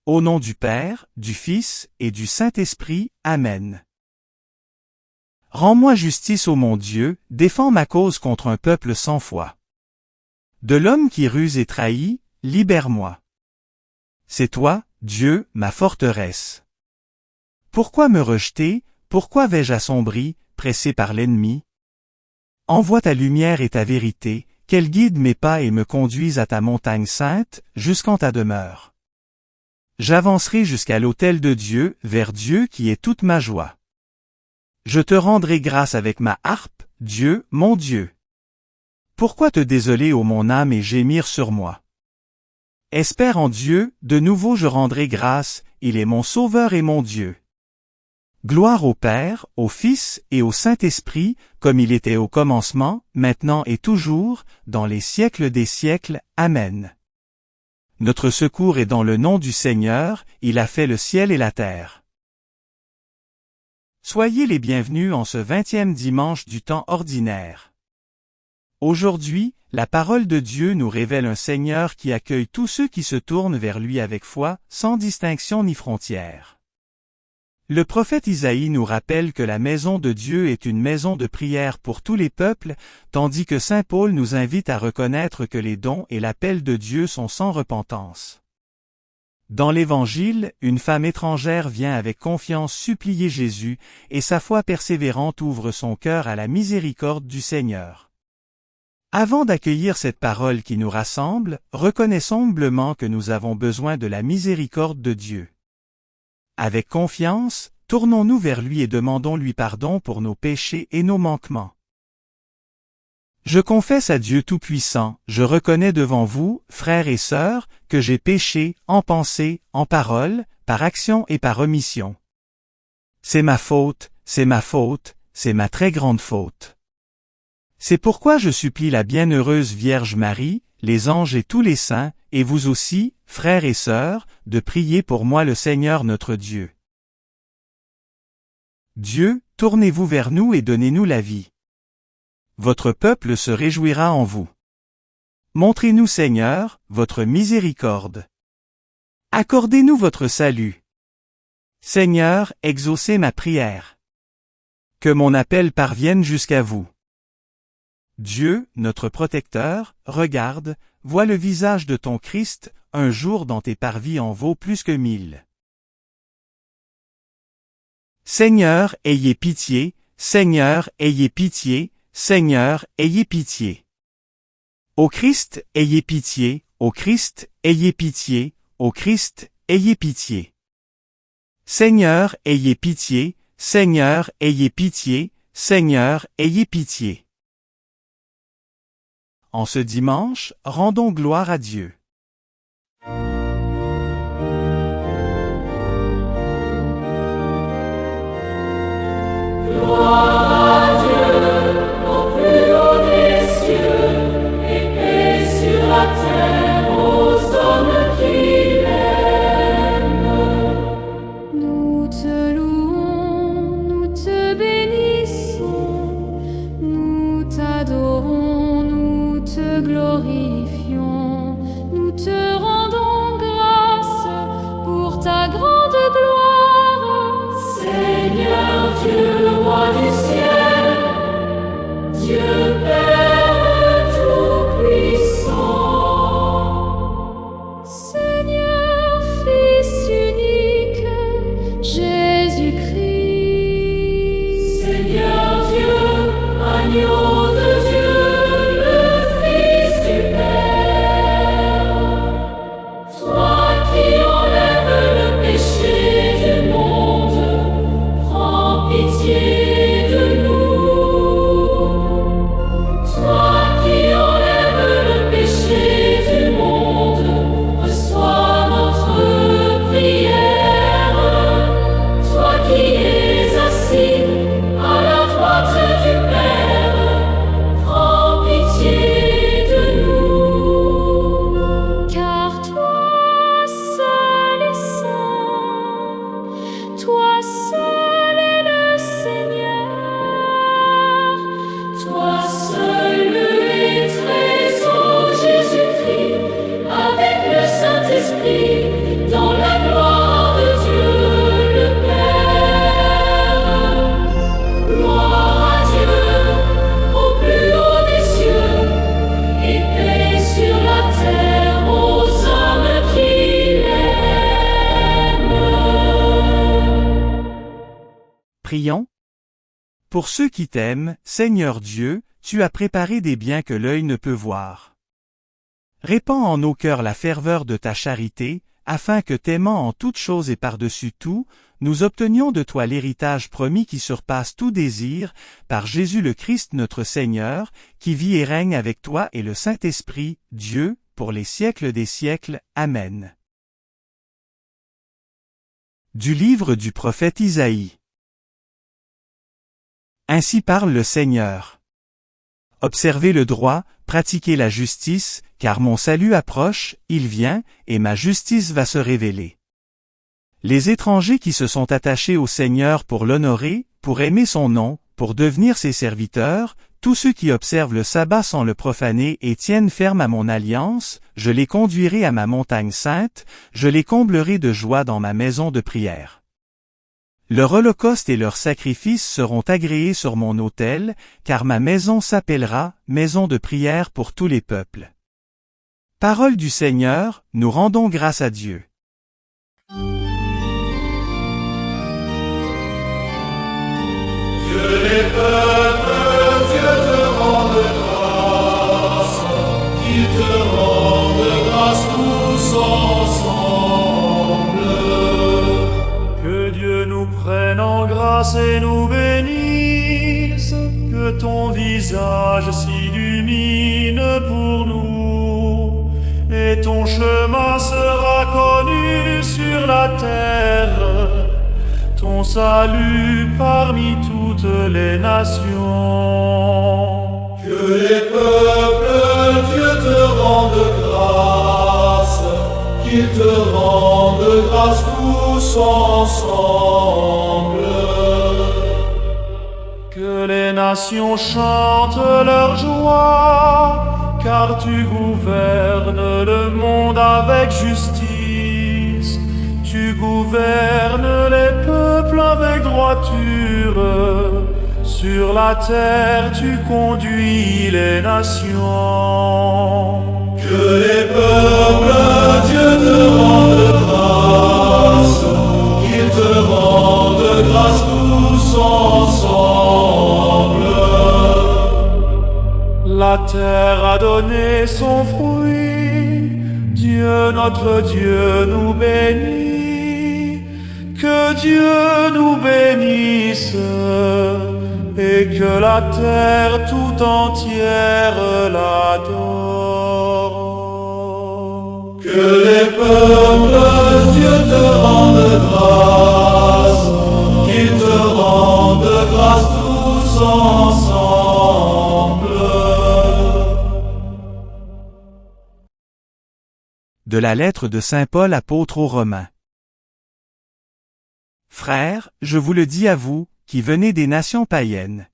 Au nom du Père, du Fils et du Saint-Esprit. Amen. Rends-moi justice, ô mon Dieu, défends ma cause contre un peuple sans foi. De l'homme qui ruse et trahit, libère-moi. C'est toi, Dieu, ma forteresse. Pourquoi me rejeter, pourquoi vais-je assombri, pressé par l'ennemi? Envoie ta lumière et ta vérité, qu'elle guide mes pas et me conduise à ta montagne sainte, jusqu'en ta demeure. J'avancerai jusqu'à l'autel de Dieu, vers Dieu qui est toute ma joie. Je te rendrai grâce avec ma harpe, Dieu, mon Dieu. Pourquoi te désoler, ô mon âme, et gémir sur moi? Espère en Dieu, de nouveau je rendrai grâce, il est mon Sauveur et mon Dieu. Gloire au Père, au Fils et au Saint-Esprit, comme il était au commencement, maintenant et toujours, dans les siècles des siècles. Amen. Notre secours est dans le nom du Seigneur, il a fait le ciel et la terre. Soyez les bienvenus en ce 20e dimanche du temps ordinaire. Aujourd'hui, la parole de Dieu nous révèle un Seigneur qui accueille tous ceux qui se tournent vers lui avec foi, sans distinction ni frontière. Le prophète Isaïe nous rappelle que la maison de Dieu est une maison de prière pour tous les peuples, tandis que saint Paul nous invite à reconnaître que les dons et l'appel de Dieu sont sans repentance. Dans l'Évangile, une femme étrangère vient avec confiance supplier Jésus, et sa foi persévérante ouvre son cœur à la miséricorde du Seigneur. Avant d'accueillir cette parole qui nous rassemble, reconnaissons humblement que nous avons besoin de la miséricorde de Dieu. Avec confiance, tournons-nous vers lui et demandons-lui pardon pour nos péchés et nos manquements. Je confesse à Dieu Tout-Puissant, je reconnais devant vous, frères et sœurs, que j'ai péché, en pensée, en parole, par action et par omission. C'est ma faute, c'est ma faute, c'est ma très grande faute. C'est pourquoi je supplie la bienheureuse Vierge Marie, les anges et tous les saints, et vous aussi, frères et sœurs, de prier pour moi le Seigneur notre Dieu. Dieu, tournez-vous vers nous et donnez-nous la vie. Votre peuple se réjouira en vous. Montrez-nous, Seigneur, votre miséricorde. Accordez-nous votre salut. Seigneur, exaucez ma prière. Que mon appel parvienne jusqu'à vous. Dieu, notre protecteur, regarde, vois le visage de ton Christ, un jour dans tes parvis en vaut plus que 1000. Seigneur, ayez pitié, Seigneur, ayez pitié, Seigneur, ayez pitié. Ô Christ, ayez pitié, ô Christ, ayez pitié, ô Christ, ayez pitié. Seigneur, ayez pitié, Seigneur, ayez pitié, Seigneur, ayez pitié. En ce dimanche, rendons gloire à Dieu. Gloire à Dieu, au plus haut des cieux, et paix sur la terre aux hommes qui l'aiment. Nous te louons, nous te bénissons, nous t'adorons, nous te glorifions, nous te rendons grâce pour ta grande gloire. Seigneur Dieu, roi du ciel, Dieu Père tout-puissant, Seigneur Fils unique, Jésus-Christ, Seigneur Dieu, agneau de Dieu, le Fils du Père, toi qui enlèves le péché du monde, prends pitié de nous. Pour ceux qui t'aiment, Seigneur Dieu, tu as préparé des biens que l'œil ne peut voir. Répands en nos cœurs la ferveur de ta charité, afin que t'aimant en toutes choses et par-dessus tout, nous obtenions de toi l'héritage promis qui surpasse tout désir, par Jésus le Christ notre Seigneur, qui vit et règne avec toi et le Saint-Esprit, Dieu, pour les siècles des siècles. Amen. Du livre du prophète Isaïe. Ainsi parle le Seigneur. Observez le droit, pratiquez la justice, car mon salut approche, il vient, et ma justice va se révéler. Les étrangers qui se sont attachés au Seigneur pour l'honorer, pour aimer son nom, pour devenir ses serviteurs, tous ceux qui observent le sabbat sans le profaner et tiennent ferme à mon alliance, je les conduirai à ma montagne sainte, je les comblerai de joie dans ma maison de prière. Leur holocauste et leurs sacrifices seront agréés sur mon autel, car ma maison s'appellera maison de prière pour tous les peuples. Parole du Seigneur, nous rendons grâce à Dieu. Que les peuples, Dieu te rende grâce, qu'ils te rendent grâce tous ensemble. Que Dieu nous prenne en grâce et nous bénisse, que ton visage s'illumine pour nous, et ton chemin sera connu sur la terre. Ton salut parmi toutes les nations. Que les peuples, Dieu te rende grâce, qu'ils te rendent grâce tous ensemble. Que les nations chantent leur joie, car tu gouvernes le monde avec justice. Tu gouvernes les peuples avec droiture. Sur la terre, tu conduis les nations. Que les peuples, Dieu te rende grâce, qu'ils te rendent grâce tous ensemble. La terre a donné son fruit, Dieu notre Dieu nous bénit. Que Dieu nous bénisse et que la terre tout entière l'adore. Que les peuples, Dieu te rende grâce, qu'ils te rendent grâce tous ensemble. De la lettre de Saint Paul apôtre aux Romains. Frères, je vous le dis à vous, qui venez des nations païennes.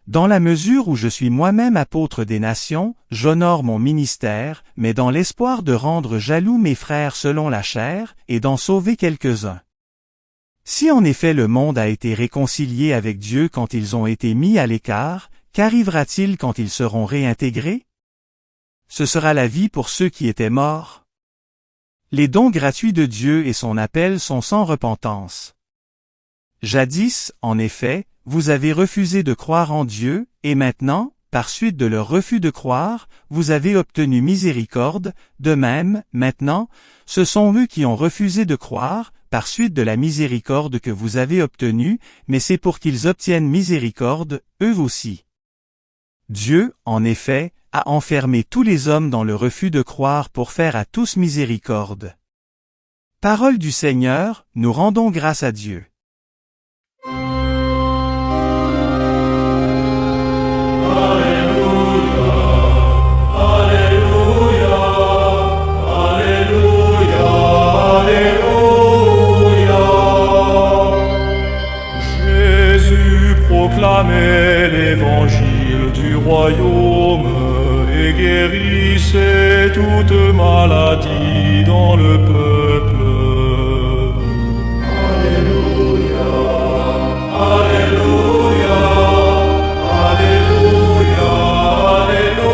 Dans la mesure où je suis moi-même apôtre des nations, j'honore mon ministère, mais dans l'espoir de rendre jaloux mes frères selon la chair, et d'en sauver quelques-uns. Si en effet le monde a été réconcilié avec Dieu quand ils ont été mis à l'écart, qu'arrivera-t-il quand ils seront réintégrés? Ce sera la vie pour ceux qui étaient morts. Les dons gratuits de Dieu et son appel sont sans repentance. Jadis, en effet, vous avez refusé de croire en Dieu, et maintenant, par suite de leur refus de croire, vous avez obtenu miséricorde. De même, maintenant, ce sont eux qui ont refusé de croire, par suite de la miséricorde que vous avez obtenue, mais c'est pour qu'ils obtiennent miséricorde, eux aussi. Dieu, en effet, a enfermé tous les hommes dans le refus de croire pour faire à tous miséricorde. Parole du Seigneur, nous rendons grâce à Dieu. Proclamez l'évangile du royaume et guérissez toute maladie dans le peuple. Alléluia, Alléluia, Alléluia, Alléluia.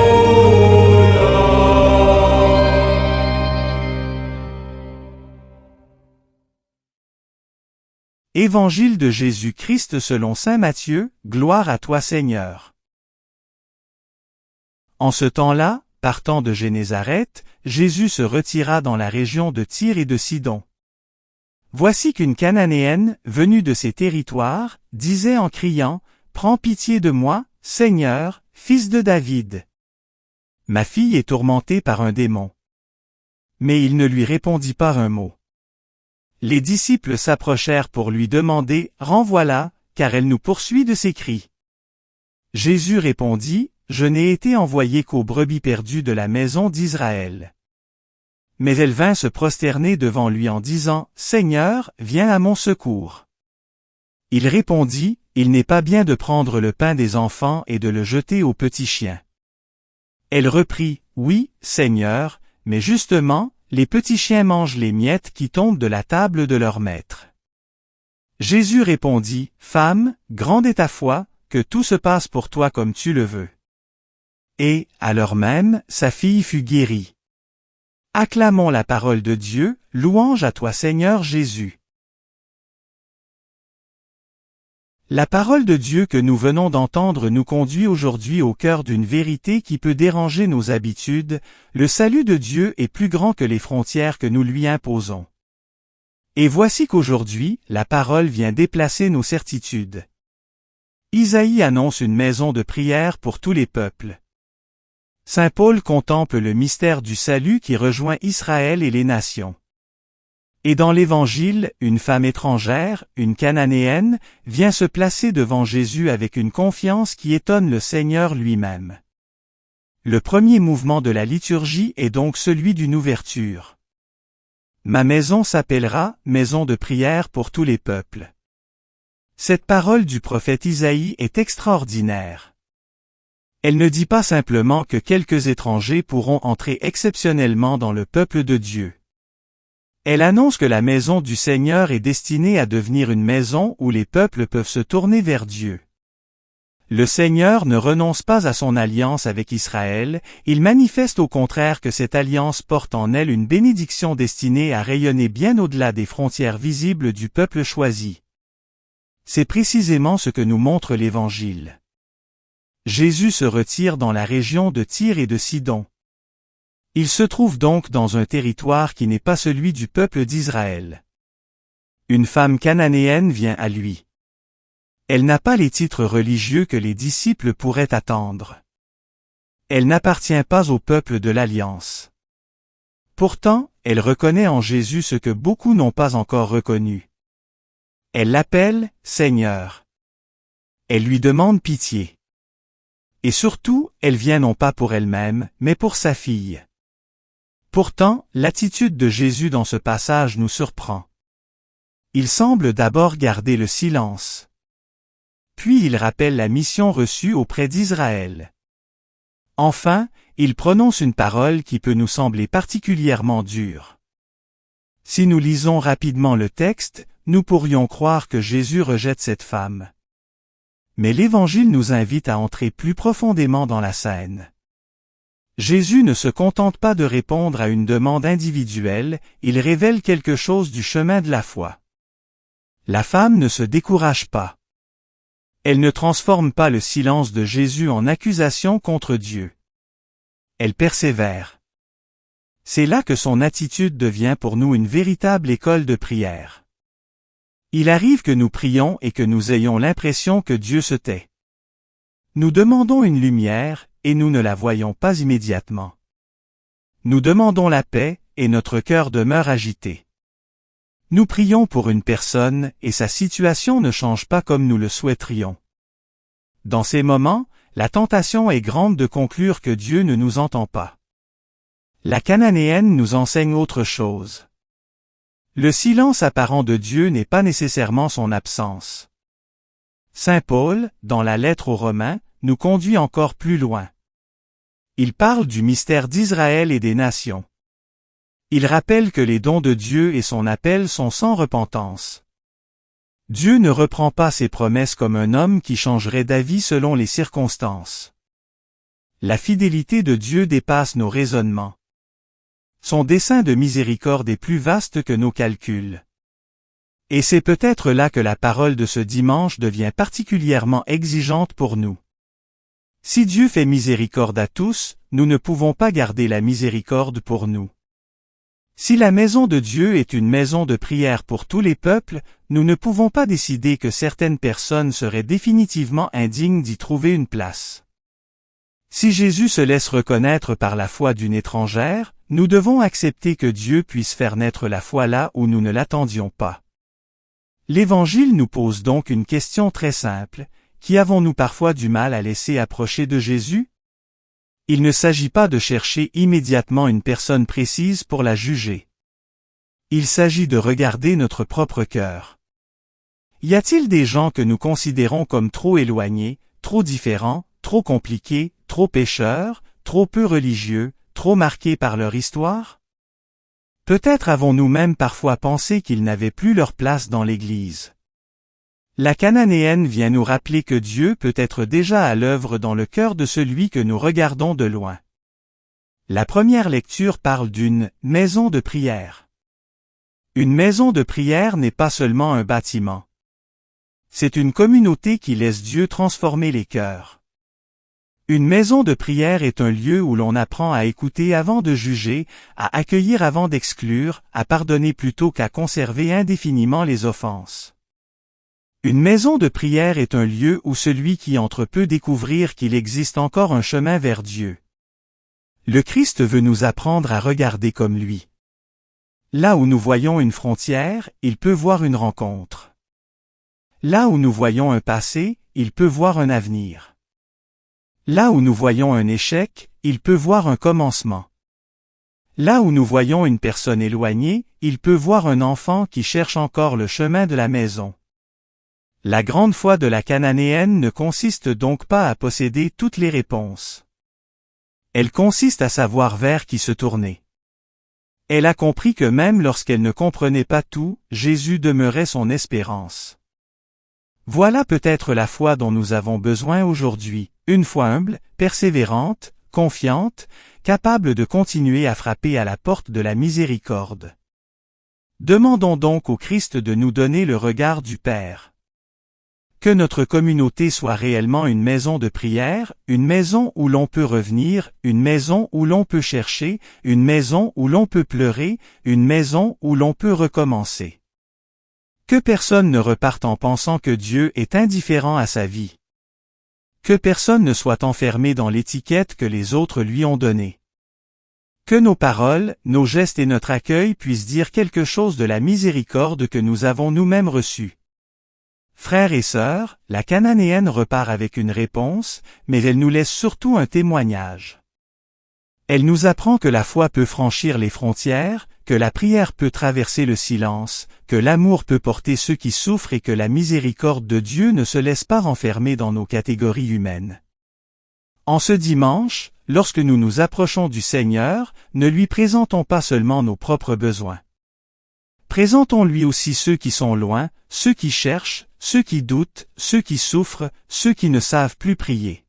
Évangile de Jésus-Christ selon saint Matthieu, gloire à toi Seigneur. En ce temps-là, partant de Génézareth, Jésus se retira dans la région de Tyr et de Sidon. Voici qu'une Cananéenne, venue de ces territoires, disait en criant, « Prends pitié de moi, Seigneur, fils de David. Ma fille est tourmentée par un démon. » Mais il ne lui répondit pas un mot. Les disciples s'approchèrent pour lui demander « Renvoie-la, car elle nous poursuit de ses cris. » Jésus répondit « Je n'ai été envoyé qu'aux brebis perdues de la maison d'Israël. » Mais elle vint se prosterner devant lui en disant « Seigneur, viens à mon secours. » Il répondit « Il n'est pas bien de prendre le pain des enfants et de le jeter aux petits chiens. » Elle reprit « Oui, Seigneur, mais justement, les petits chiens mangent les miettes qui tombent de la table de leur maître. » Jésus répondit « Femme, grande est ta foi, que tout se passe pour toi comme tu le veux. » Et, à l'heure même, sa fille fut guérie. Acclamons la parole de Dieu, louange à toi Seigneur Jésus. La parole de Dieu que nous venons d'entendre nous conduit aujourd'hui au cœur d'une vérité qui peut déranger nos habitudes, le salut de Dieu est plus grand que les frontières que nous lui imposons. Et voici qu'aujourd'hui, la parole vient déplacer nos certitudes. Isaïe annonce une maison de prière pour tous les peuples. Saint Paul contemple le mystère du salut qui rejoint Israël et les nations. Et dans l'Évangile, une femme étrangère, une Cananéenne, vient se placer devant Jésus avec une confiance qui étonne le Seigneur lui-même. Le premier mouvement de la liturgie est donc celui d'une ouverture. Ma maison s'appellera « maison de prière pour tous les peuples ». Cette parole du prophète Isaïe est extraordinaire. Elle ne dit pas simplement que quelques étrangers pourront entrer exceptionnellement dans le peuple de Dieu. Elle annonce que la maison du Seigneur est destinée à devenir une maison où les peuples peuvent se tourner vers Dieu. Le Seigneur ne renonce pas à son alliance avec Israël, il manifeste au contraire que cette alliance porte en elle une bénédiction destinée à rayonner bien au-delà des frontières visibles du peuple choisi. C'est précisément ce que nous montre l'Évangile. Jésus se retire dans la région de Tyr et de Sidon. Il se trouve donc dans un territoire qui n'est pas celui du peuple d'Israël. Une femme cananéenne vient à lui. Elle n'a pas les titres religieux que les disciples pourraient attendre. Elle n'appartient pas au peuple de l'Alliance. Pourtant, elle reconnaît en Jésus ce que beaucoup n'ont pas encore reconnu. Elle l'appelle « Seigneur ». Elle lui demande pitié. Et surtout, elle vient non pas pour elle-même, mais pour sa fille. Pourtant, l'attitude de Jésus dans ce passage nous surprend. Il semble d'abord garder le silence. Puis il rappelle la mission reçue auprès d'Israël. Enfin, il prononce une parole qui peut nous sembler particulièrement dure. Si nous lisons rapidement le texte, nous pourrions croire que Jésus rejette cette femme. Mais l'Évangile nous invite à entrer plus profondément dans la scène. Jésus ne se contente pas de répondre à une demande individuelle, il révèle quelque chose du chemin de la foi. La femme ne se décourage pas. Elle ne transforme pas le silence de Jésus en accusation contre Dieu. Elle persévère. C'est là que son attitude devient pour nous une véritable école de prière. Il arrive que nous prions et que nous ayons l'impression que Dieu se tait. Nous demandons une lumière, et nous ne la voyons pas immédiatement. Nous demandons la paix, et notre cœur demeure agité. Nous prions pour une personne, et sa situation ne change pas comme nous le souhaiterions. Dans ces moments, la tentation est grande de conclure que Dieu ne nous entend pas. La Cananéenne nous enseigne autre chose. Le silence apparent de Dieu n'est pas nécessairement son absence. Saint Paul, dans la lettre aux Romains, nous conduit encore plus loin. Il parle du mystère d'Israël et des nations. Il rappelle que les dons de Dieu et son appel sont sans repentance. Dieu ne reprend pas ses promesses comme un homme qui changerait d'avis selon les circonstances. La fidélité de Dieu dépasse nos raisonnements. Son dessein de miséricorde est plus vaste que nos calculs. Et c'est peut-être là que la parole de ce dimanche devient particulièrement exigeante pour nous. Si Dieu fait miséricorde à tous, nous ne pouvons pas garder la miséricorde pour nous. Si la maison de Dieu est une maison de prière pour tous les peuples, nous ne pouvons pas décider que certaines personnes seraient définitivement indignes d'y trouver une place. Si Jésus se laisse reconnaître par la foi d'une étrangère, nous devons accepter que Dieu puisse faire naître la foi là où nous ne l'attendions pas. L'Évangile nous pose donc une question très simple. Qui avons-nous parfois du mal à laisser approcher de Jésus? Il ne s'agit pas de chercher immédiatement une personne précise pour la juger. Il s'agit de regarder notre propre cœur. Y a-t-il des gens que nous considérons comme trop éloignés, trop différents, trop compliqués, trop pécheurs, trop peu religieux, trop marqués par leur histoire? Peut-être avons-nous même parfois pensé qu'ils n'avaient plus leur place dans l'Église. La Cananéenne vient nous rappeler que Dieu peut être déjà à l'œuvre dans le cœur de celui que nous regardons de loin. La première lecture parle d'une « maison de prière ». Une maison de prière n'est pas seulement un bâtiment. C'est une communauté qui laisse Dieu transformer les cœurs. Une maison de prière est un lieu où l'on apprend à écouter avant de juger, à accueillir avant d'exclure, à pardonner plutôt qu'à conserver indéfiniment les offenses. Une maison de prière est un lieu où celui qui entre peut découvrir qu'il existe encore un chemin vers Dieu. Le Christ veut nous apprendre à regarder comme lui. Là où nous voyons une frontière, il peut voir une rencontre. Là où nous voyons un passé, il peut voir un avenir. Là où nous voyons un échec, il peut voir un commencement. Là où nous voyons une personne éloignée, il peut voir un enfant qui cherche encore le chemin de la maison. La grande foi de la Cananéenne ne consiste donc pas à posséder toutes les réponses. Elle consiste à savoir vers qui se tourner. Elle a compris que même lorsqu'elle ne comprenait pas tout, Jésus demeurait son espérance. Voilà peut-être la foi dont nous avons besoin aujourd'hui, une foi humble, persévérante, confiante, capable de continuer à frapper à la porte de la miséricorde. Demandons donc au Christ de nous donner le regard du Père. Que notre communauté soit réellement une maison de prière, une maison où l'on peut revenir, une maison où l'on peut chercher, une maison où l'on peut pleurer, une maison où l'on peut recommencer. Que personne ne reparte en pensant que Dieu est indifférent à sa vie. Que personne ne soit enfermé dans l'étiquette que les autres lui ont donnée. Que nos paroles, nos gestes et notre accueil puissent dire quelque chose de la miséricorde que nous avons nous-mêmes reçue. Frères et sœurs, la Cananéenne repart avec une réponse, mais elle nous laisse surtout un témoignage. Elle nous apprend que la foi peut franchir les frontières, que la prière peut traverser le silence, que l'amour peut porter ceux qui souffrent et que la miséricorde de Dieu ne se laisse pas renfermer dans nos catégories humaines. En ce dimanche, lorsque nous nous approchons du Seigneur, ne lui présentons pas seulement nos propres besoins. Présentons-lui aussi ceux qui sont loin, ceux qui cherchent, ceux qui doutent, ceux qui souffrent, ceux qui ne savent plus prier.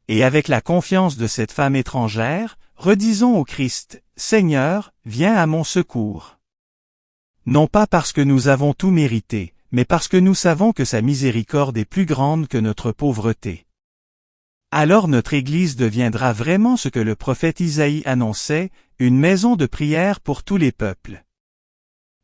Et avec la confiance de cette femme étrangère, redisons au Christ, « Seigneur, viens à mon secours. » Non pas parce que nous avons tout mérité, mais parce que nous savons que sa miséricorde est plus grande que notre pauvreté. Alors notre Église deviendra vraiment ce que le prophète Isaïe annonçait, une maison de prière pour tous les peuples.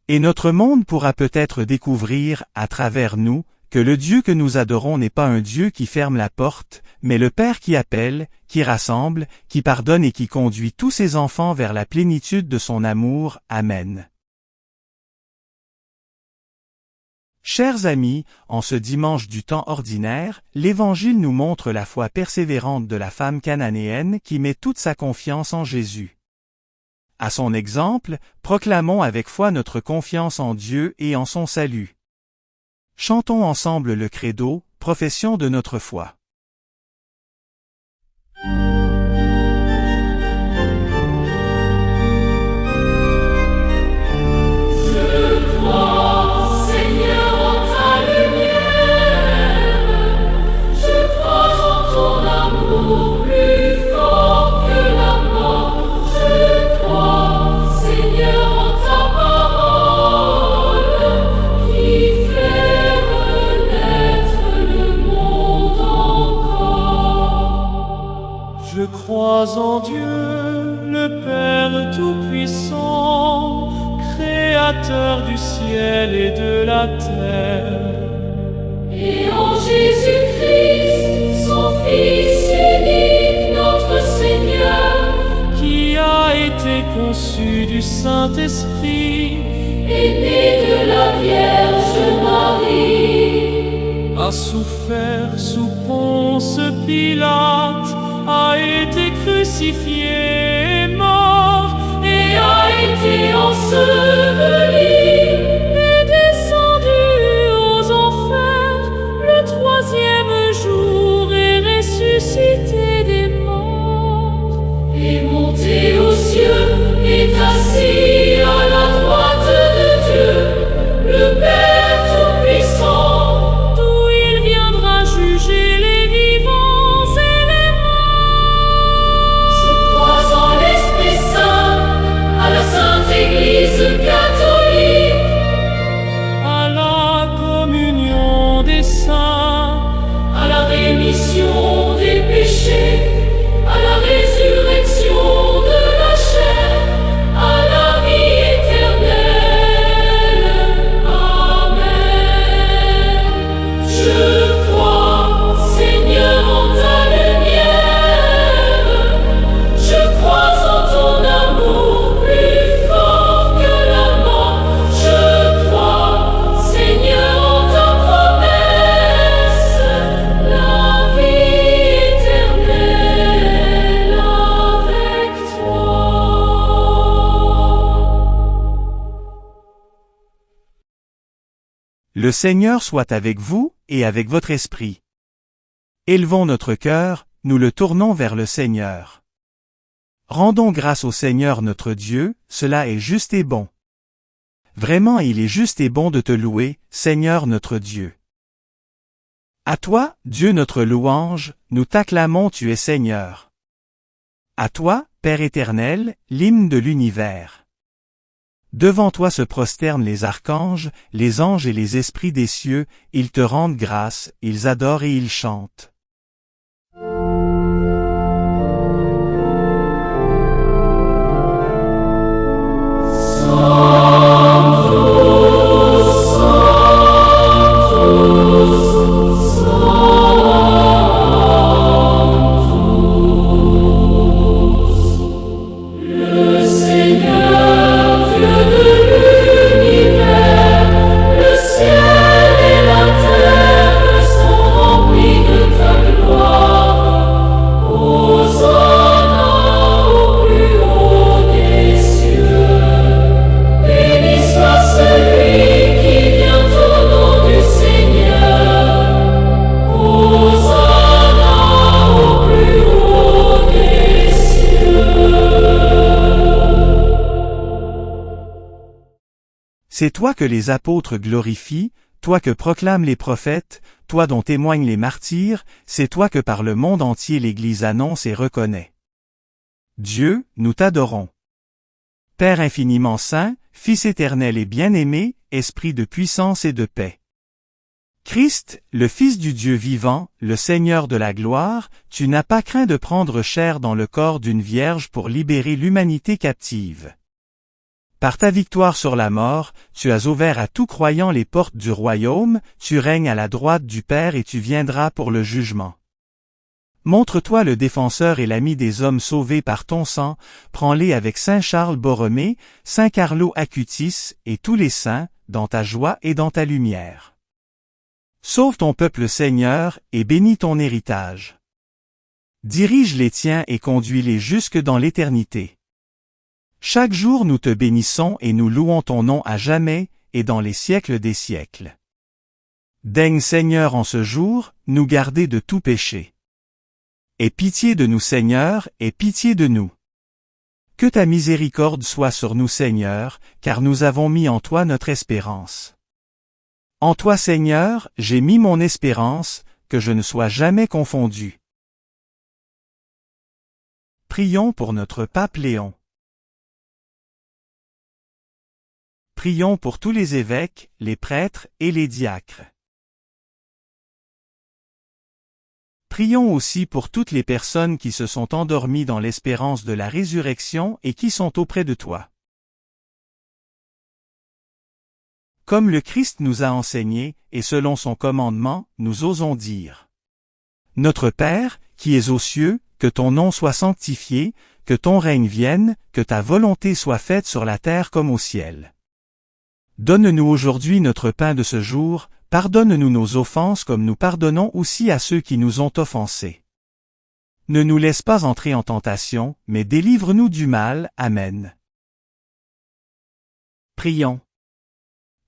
Et notre monde pourra peut-être découvrir, à travers nous, que le Dieu que nous adorons n'est pas un Dieu qui ferme la porte, mais le Père qui appelle, qui rassemble, qui pardonne et qui conduit tous ses enfants vers la plénitude de son amour. Amen. Chers amis, en ce dimanche du temps ordinaire, l'Évangile nous montre la foi persévérante de la femme cananéenne qui met toute sa confiance en Jésus. À son exemple, proclamons avec foi notre confiance en Dieu et en son salut. Chantons ensemble le credo, profession de notre foi. Que crois en Dieu, le Père Tout-Puissant, Créateur du ciel et de la terre, Et en Jésus-Christ, son Fils unique, notre Seigneur, qui a été conçu du Saint-Esprit, est né de la Vierge Marie, a souffert sous Ponce Pilate, a été crucifié et mort, et a été enseveli, est descendu aux enfers, le troisième jour est ressuscité des morts, est monté aux cieux, est assis à la droite de Dieu, le Père Tout-Puissant, d'où il viendra juger les vivants et les morts. Je crois en l'Esprit Saint, à la Sainte Église catholique, À la communion des saints, à la rémission des péchés, à la résurrection de la chair, à la vie éternelle. Amen. Je crois, Seigneur, en ta lumière. Je crois en ton amour plus fort que la mort. Je crois, Seigneur, en ta promesse, la vie éternelle avec toi. Le Seigneur soit avec vous et avec votre esprit. Élevons notre cœur, nous le tournons vers le Seigneur. Rendons grâce au Seigneur notre Dieu, cela est juste et bon. Vraiment il est juste et bon de te louer, Seigneur notre Dieu. À toi, Dieu notre louange, nous t'acclamons, tu es Seigneur. À toi, Père éternel, l'hymne de l'univers. Devant toi se prosternent les archanges, les anges et les esprits des cieux, ils te rendent grâce, ils adorent et ils chantent. Le Seigneur, Dieu de l'univers, le ciel et la terre sont remplis de ta gloire. Hosanna au plus haut des cieux. Béni soit celui qui vient au nom du Seigneur. Hosanna au plus haut des cieux. C'est toi que les apôtres glorifient, toi que proclament les prophètes, toi dont témoignent les martyrs, c'est toi que par le monde entier l'Église annonce et reconnaît. Dieu, nous t'adorons. Père infiniment saint, Fils éternel et bien-aimé, Esprit de puissance et de paix. Christ, le Fils du Dieu vivant, le Seigneur de la gloire, tu n'as pas craint de prendre chair dans le corps d'une vierge pour libérer l'humanité captive. Par ta victoire sur la mort, tu as ouvert à tout croyant les portes du royaume, tu règnes à la droite du Père et tu viendras pour le jugement. Montre-toi le défenseur et l'ami des hommes sauvés par ton sang, prends-les avec Saint Charles Borromée, Saint Carlo Acutis et tous les saints, dans ta joie et dans ta lumière. Sauve ton peuple Seigneur, et bénis ton héritage. Dirige les tiens et conduis-les jusque dans l'éternité. Chaque jour nous te bénissons et nous louons ton nom à jamais, et dans les siècles des siècles. Daigne Seigneur en ce jour, nous garder de tout péché. Aie pitié de nous Seigneur, aie pitié de nous. Que ta miséricorde soit sur nous Seigneur, car nous avons mis en toi notre espérance. En toi Seigneur, j'ai mis mon espérance, que je ne sois jamais confondu. Prions pour notre pape Léon. Prions pour tous les évêques, les prêtres et les diacres. Prions aussi pour toutes les personnes qui se sont endormies dans l'espérance de la résurrection et qui sont auprès de toi. Comme le Christ nous a enseigné, et selon son commandement, nous osons dire: Notre Père, qui es aux cieux, que ton nom soit sanctifié, que ton règne vienne, que ta volonté soit faite sur la terre comme au ciel. Donne-nous aujourd'hui notre pain de ce jour, pardonne-nous nos offenses comme nous pardonnons aussi à ceux qui nous ont offensés. Ne nous laisse pas entrer en tentation, mais délivre-nous du mal. Amen. Prions.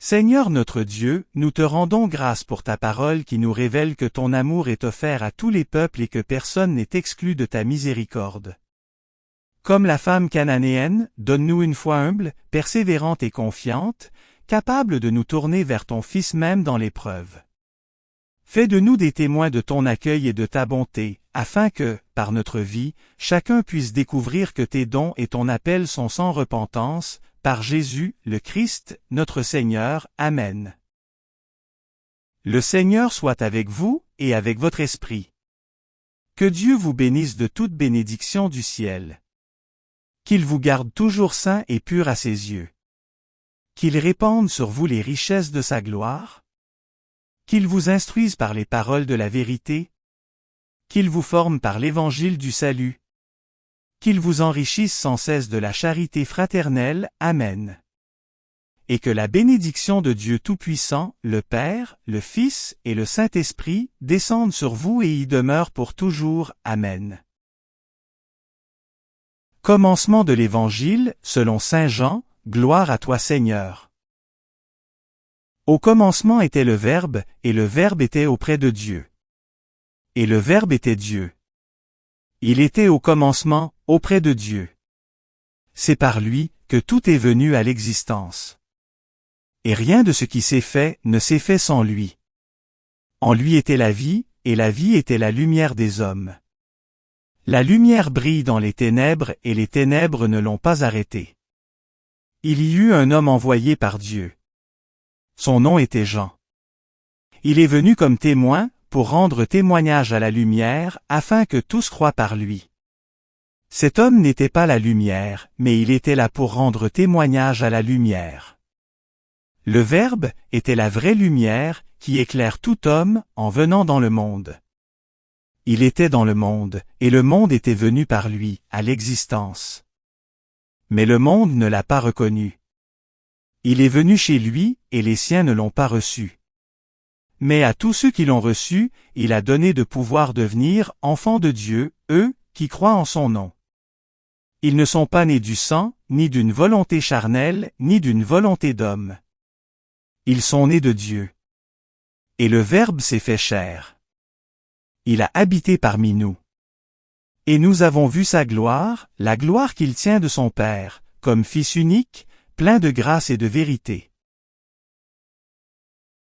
Seigneur notre Dieu, nous te rendons grâce pour ta parole qui nous révèle que ton amour est offert à tous les peuples et que personne n'est exclu de ta miséricorde. Comme la femme cananéenne, donne-nous une foi humble, persévérante et confiante, capable de nous tourner vers ton Fils même dans l'épreuve. Fais de nous des témoins de ton accueil et de ta bonté, afin que, par notre vie, chacun puisse découvrir que tes dons et ton appel sont sans repentance, par Jésus, le Christ, notre Seigneur. Amen. Le Seigneur soit avec vous, et avec votre esprit. Que Dieu vous bénisse de toute bénédiction du ciel. Qu'il vous garde toujours saints et purs à ses yeux. Qu'il répande sur vous les richesses de sa gloire. Qu'il vous instruise par les paroles de la vérité. Qu'il vous forme par l'évangile du salut. Qu'il vous enrichisse sans cesse de la charité fraternelle. Amen. Et que la bénédiction de Dieu Tout-Puissant, le Père, le Fils et le Saint-Esprit descendent sur vous et y demeurent pour toujours. Amen. Commencement de l'Évangile, selon saint Jean. Gloire à toi Seigneur. Au commencement était le Verbe, et le Verbe était auprès de Dieu. Et le Verbe était Dieu. Il était au commencement, auprès de Dieu. C'est par lui que tout est venu à l'existence. Et rien de ce qui s'est fait ne s'est fait sans lui. En lui était la vie, et la vie était la lumière des hommes. La lumière brille dans les ténèbres et les ténèbres ne l'ont pas arrêtée. Il y eut un homme envoyé par Dieu. Son nom était Jean. Il est venu comme témoin, pour rendre témoignage à la lumière, afin que tous croient par lui. Cet homme n'était pas la lumière, mais il était là pour rendre témoignage à la lumière. Le Verbe était la vraie lumière, qui éclaire tout homme, en venant dans le monde. Il était dans le monde, et le monde était venu par lui, à l'existence. Mais le monde ne l'a pas reconnu. Il est venu chez lui, et les siens ne l'ont pas reçu. Mais à tous ceux qui l'ont reçu, il a donné de pouvoir devenir enfants de Dieu, eux, qui croient en son nom. Ils ne sont pas nés du sang, ni d'une volonté charnelle, ni d'une volonté d'homme. Ils sont nés de Dieu. Et le Verbe s'est fait chair. Il a habité parmi nous. Et nous avons vu sa gloire, la gloire qu'il tient de son Père, comme Fils unique, plein de grâce et de vérité.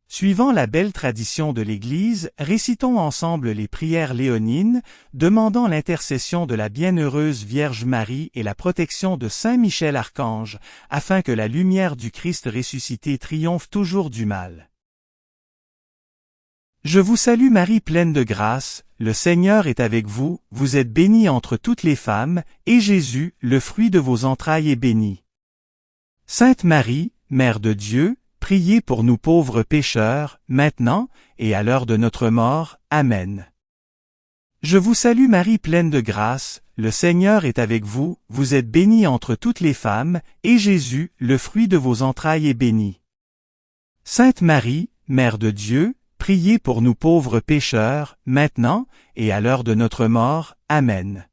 Suivant la belle tradition de l'Église, récitons ensemble les prières léonines, demandant l'intercession de la bienheureuse Vierge Marie et la protection de Saint Michel Archange, afin que la lumière du Christ ressuscité triomphe toujours du mal. Je vous salue Marie pleine de grâce, le Seigneur est avec vous, vous êtes bénie entre toutes les femmes, et Jésus, le fruit de vos entrailles est béni. Sainte Marie, Mère de Dieu, priez pour nous pauvres pécheurs, maintenant, et à l'heure de notre mort. Amen. Je vous salue Marie pleine de grâce, le Seigneur est avec vous, vous êtes bénie entre toutes les femmes, et Jésus, le fruit de vos entrailles est béni. Sainte Marie, Mère de Dieu, priez pour nous pauvres pécheurs, maintenant, et à l'heure de notre mort. Amen.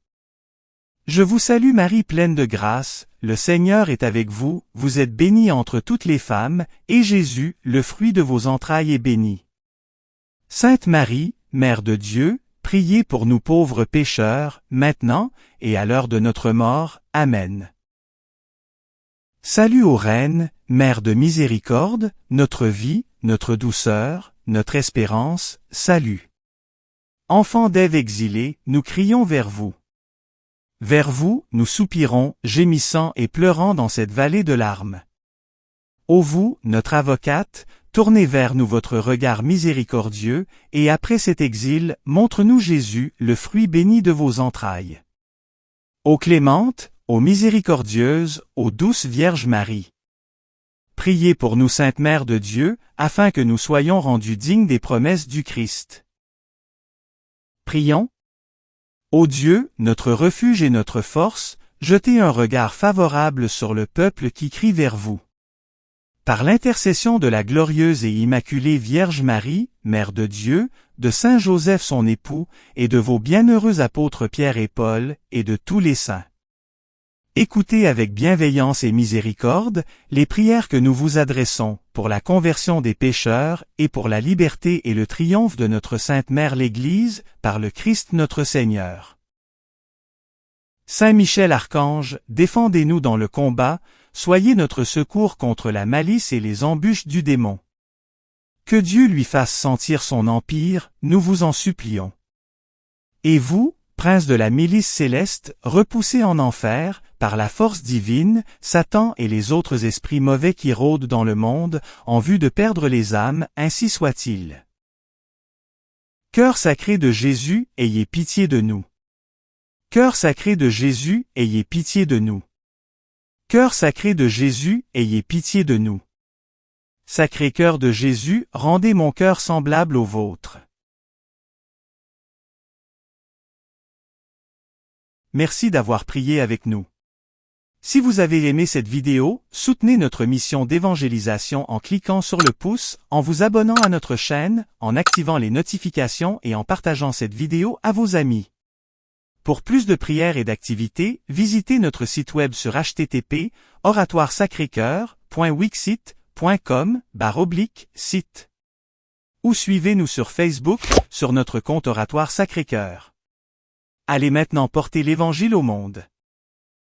Je vous salue Marie pleine de grâce, le Seigneur est avec vous, vous êtes bénie entre toutes les femmes, et Jésus, le fruit de vos entrailles est béni. Sainte Marie, Mère de Dieu, priez pour nous pauvres pécheurs, maintenant, et à l'heure de notre mort. Amen. Salut ô Reine, Mère de miséricorde, notre vie, notre douceur, notre espérance, salut. Enfants d'Ève exilés, nous crions vers vous. Vers vous, nous soupirons, gémissant et pleurant dans cette vallée de larmes. Ô vous, notre avocate, tournez vers nous votre regard miséricordieux, et après cet exil, montre-nous Jésus, le fruit béni de vos entrailles. Ô clémente, ô miséricordieuse, ô douce Vierge Marie. Priez pour nous Sainte Mère de Dieu, afin que nous soyons rendus dignes des promesses du Christ. Prions. Ô Dieu, notre refuge et notre force, jetez un regard favorable sur le peuple qui crie vers vous. Par l'intercession de la glorieuse et immaculée Vierge Marie, Mère de Dieu, de Saint Joseph son époux, et de vos bienheureux apôtres Pierre et Paul, et de tous les saints. Écoutez avec bienveillance et miséricorde les prières que nous vous adressons, pour la conversion des pécheurs, et pour la liberté et le triomphe de notre Sainte Mère l'Église, par le Christ notre Seigneur. Saint Michel Archange, défendez-nous dans le combat, soyez notre secours contre la malice et les embûches du démon. Que Dieu lui fasse sentir son empire, nous vous en supplions. Et vous, prince de la milice céleste, repoussez en enfer, par la force divine, Satan et les autres esprits mauvais qui rôdent dans le monde, en vue de perdre les âmes, ainsi soit-il. Cœur sacré de Jésus, ayez pitié de nous. Cœur sacré de Jésus, ayez pitié de nous. Cœur sacré de Jésus, ayez pitié de nous. Sacré cœur de Jésus, rendez mon cœur semblable au vôtre. Merci d'avoir prié avec nous. Si vous avez aimé cette vidéo, soutenez notre mission d'évangélisation en cliquant sur le pouce, en vous abonnant à notre chaîne, en activant les notifications et en partageant cette vidéo à vos amis. Pour plus de prières et d'activités, visitez notre site web sur http://oratoiresacrécoeur.wixsite.com/site. Ou suivez-nous sur Facebook, sur notre compte Oratoire Sacré-Cœur. Allez maintenant porter l'Évangile au monde.